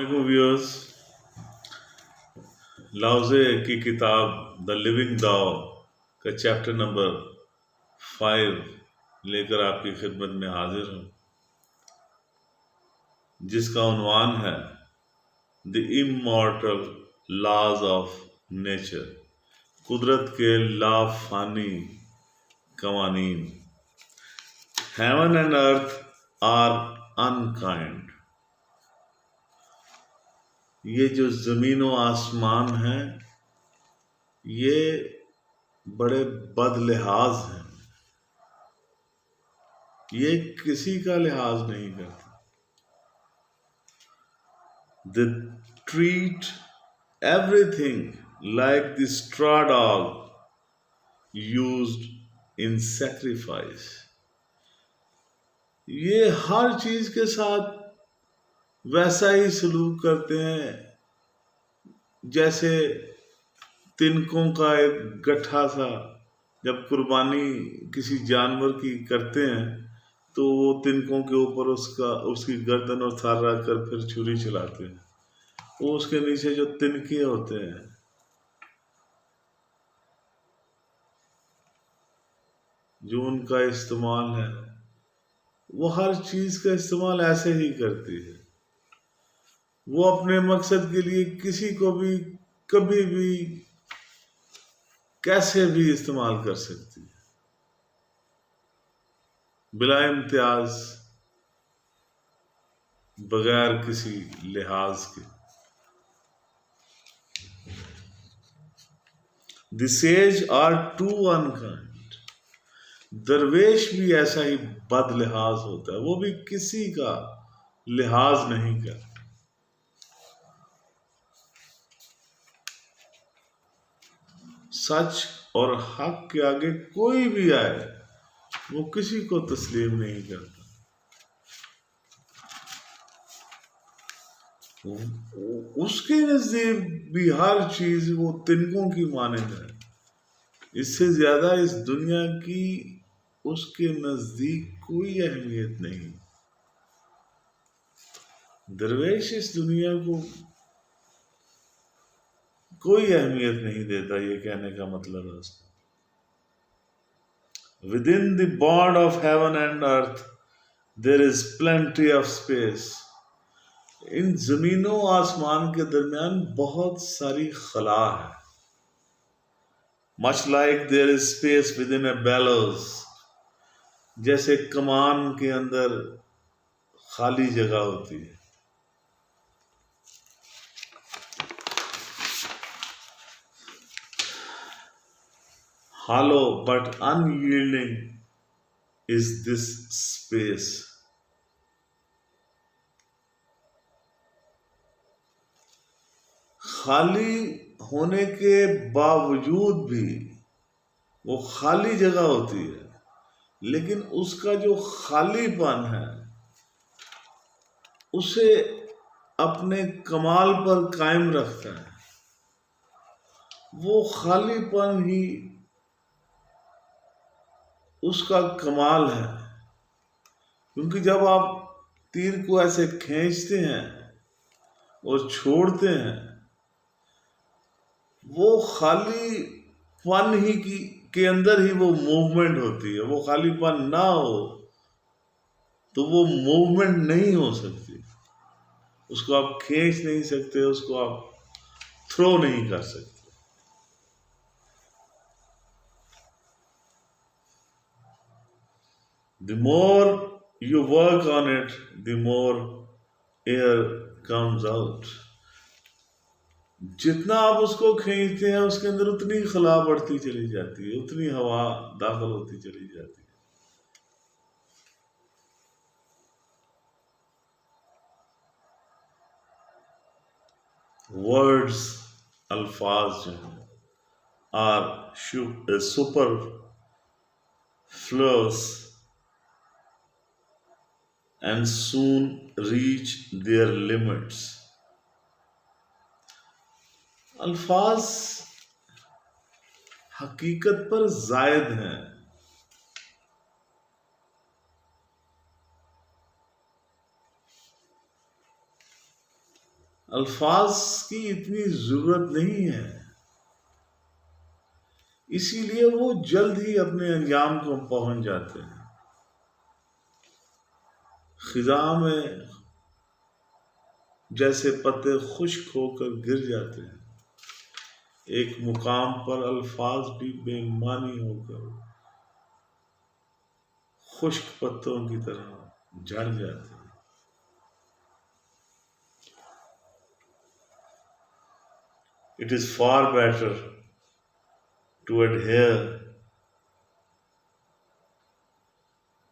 वालेकुम व्यूअर्स। लाओजे की किताब द लिविंग दाओ का चैप्टर नंबर 5 लेकर आपकी खिदमत में हाजिर हूँ, जिसका उन्वान है the immortal laws of nature, कुदरत के लाफानी कवानीन। Heaven and earth are unkind. ये जो ज़मीन व आसमान है, ये बड़े बदलिहाज हैं। ये किसी का लिहाज नहीं करते। They treat everything like the straw dog used in sacrifice. ये हर चीज के साथ वैसा ही सलूक करते हैं जैसे तिनकों का एक गट्ठा सा जब कुर्बानी किसी जानवर की करते हैं तो वो तिनकों के ऊपर उसकी गर्दन और सर रख कर फिर छुरी चलाते हैं। वो उसके नीचे जो तिनके होते हैं, जो उनका इस्तेमाल है, वो हर चीज का इस्तेमाल ऐसे ही करती है। वो अपने मकसद के लिए किसी को भी कभी भी कैसे भी इस्तेमाल कर सकती है, बिला इम्तियाज, बगैर किसी लिहाज के। The sage are too unkind. दरवेश भी ऐसा ही बदलिहाज होता है, वो भी किसी का लिहाज नहीं करता। सच और हक के आगे कोई भी आए, वो किसी को तस्लीम नहीं करता। उसके नजदीक भी हर चीज वो तिनकों की मानद है। इससे ज्यादा इस दुनिया की उसके नजदीक कोई अहमियत नहीं। दरवेश इस दुनिया को कोई अहमियत नहीं देता, ये कहने का मतलब है उसका। Within the bond of heaven and earth there is plenty of space. इन जमीनों आसमान के दरमियान बहुत सारी खला है। Much like there is space within a bellows, जैसे कमान के अंदर खाली जगह होती है। Hollow but unyielding is this space. खाली होने के बावजूद भी वो खाली जगह होती है, लेकिन उसका जो खालीपन है उसे अपने कमाल पर कायम रखता है। वो खालीपन ही उसका कमाल है, क्योंकि जब आप तीर को ऐसे खींचते हैं और छोड़ते हैं, वो खालीपन ही के अंदर ही वो मूवमेंट होती है। वो खालीपन ना हो तो वो मूवमेंट नहीं हो सकती। उसको आप खींच नहीं सकते, उसको आप थ्रो नहीं कर सकते। The more you work on it, the more air comes out. जितना आप उसको खींचते हैं, उसके अंदर उतनी खला बढ़ती चली जाती है, उतनी हवा दाखिल होती चली जाती है। वर्ड्स, अल्फाज जो हैं, are superfluous and soon reach their limits. अल्फाज हकीकत पर जायद हैं। अल्फाज की इतनी जरूरत नहीं है, इसीलिए वो जल्द ही अपने अंजाम को पहुंच जाते हैं। खिजा में जैसे पत्ते खुश्क होकर गिर जाते हैं, एक मुकाम पर अल्फाज भी बेमानी होकर खुश्क पत्तों की तरह झड़ जाते हैं। It is far better to adhere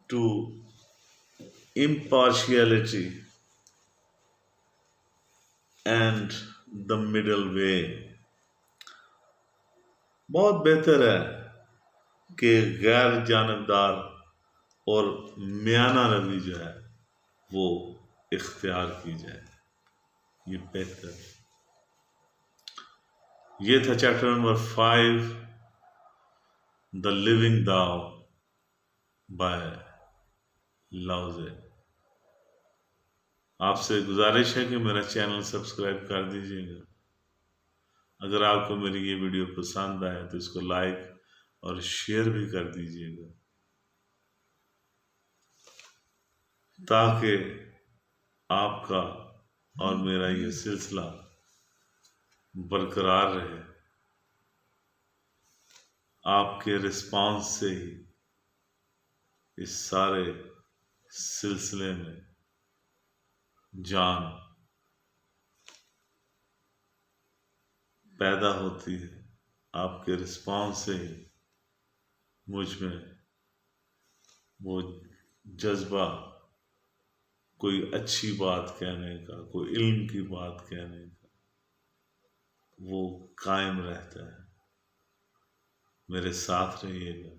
to impartiality and the middle way। बहुत बेहतर है कि गैर जानबदार और म्याना रवि जो है वो इख्तियार की जाए, ये बेहतर है। ये था चैप्टर नंबर 5, द लिविंग दाओ बाय लाओ त्से। आपसे गुजारिश है कि मेरा चैनल सब्सक्राइब कर दीजिएगा। अगर आपको मेरी ये वीडियो पसंद आए तो इसको लाइक और शेयर भी कर दीजिएगा, ताकि आपका और मेरा ये सिलसिला बरकरार रहे। आपके रिस्पांस से ही इस सारे सिलसिले में जान पैदा होती है। आपके रिस्पांस से ही मुझ में वो जज्बा कोई अच्छी बात कहने का, कोई इल्म की बात कहने का, वो कायम रहता है। मेरे साथ रहिएगा।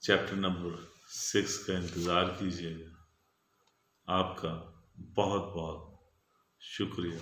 चैप्टर नंबर 6 का इंतज़ार कीजिएगा। आपका बहुत बहुत शुक्रिया।